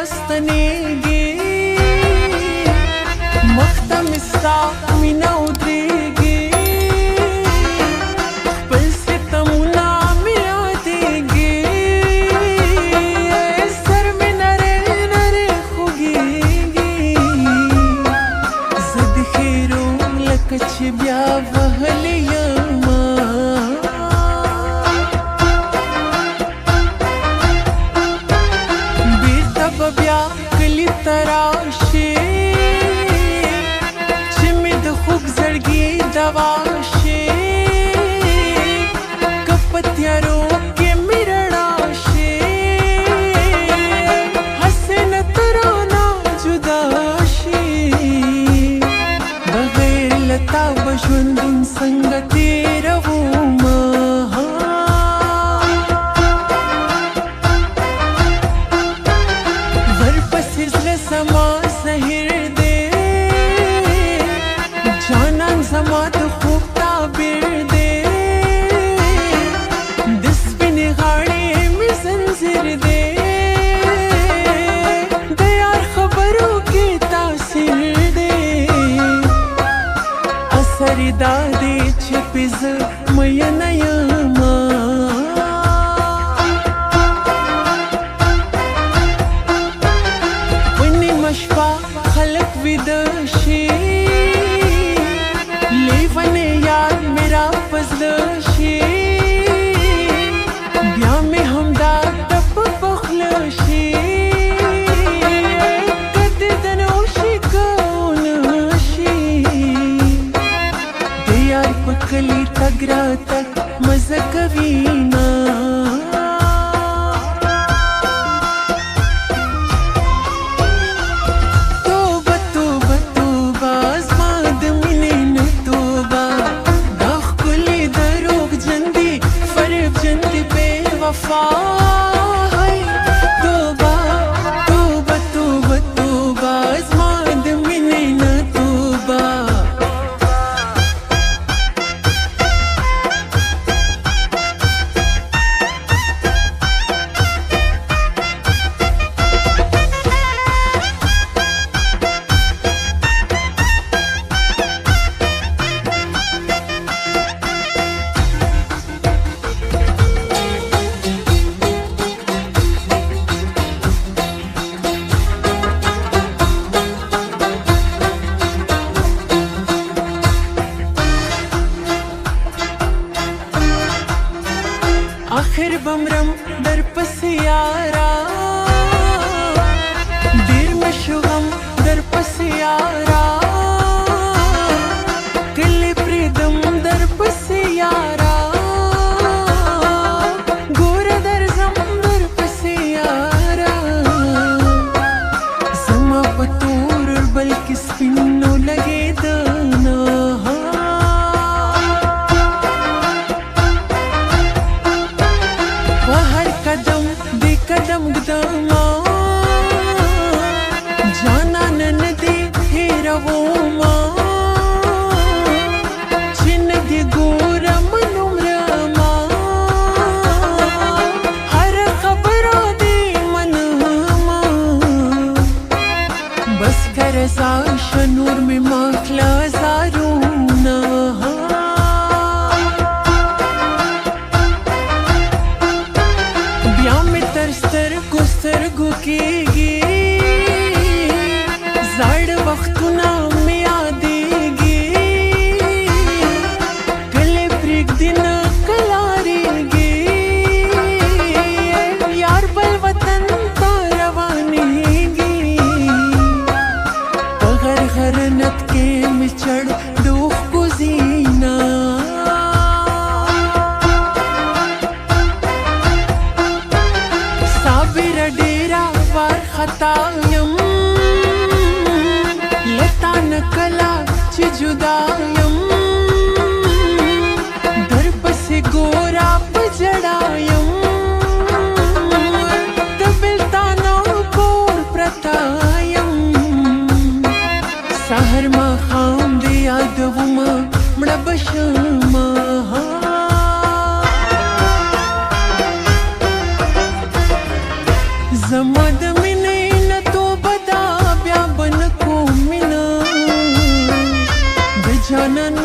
راستنېږي مخته مې ستا مینه ودرېږي خپل ستمونه مې یادېږي سر مې نری نری خوږېږي زه د ښېرو لکه چې بیا وهلې یمه بیا کلی ته راشې چې مې د خوږ زړګي دوا شي که په تیارو کې مې رڼا شي هسې نه ته رانه جدا شي بغیر له تا به ژوندون څنګه تېرومه زما زهر دی جانان زما د خوب تعبیر دی د سپینې غاړې مې زنځیر دی د یار خبرو کې تاثیر دی اثر یې دا دی چې پې زه مینه یمه شپه خلق ویده شي لیونی یاد مې راپزله شي بیا مې همدا ټپ په خوله شي که دې د نوشي کوونه شي د یار په کلي تګ راتګ مزه کوي نه وفا ہے توبہ توبہ توبہ توبہ زما د مینې نه توبه آخر بمرم در پس یارا دیر مشغم در پس یارا کلی پریدم در پس یارا گور در زم در پس یارا زما پتور بلکې سپینو لګېدنه قدم دی قدم ګدما جانان نه دی هېرومه چې نه دې ګورم نومرما هره خبره دې منمه بس که رضا شه نور مې مه کړه زارونه بیا مې تر سترګو سترګو کېږي زاړه وختونه مې یادېږي کله پرېږدي نه کلاریږي یار بل وطن ته روانېږي په غرغرنت کې مې چړ د اوښکو زینه ډېره وارخطا یم لتا نه کله چې جدا یم در پسې ګوره په ژړا یم د بېلتانه کور پرته یم سهار ماښام دې یادومه مړه به شمه زما د مینې نه جانان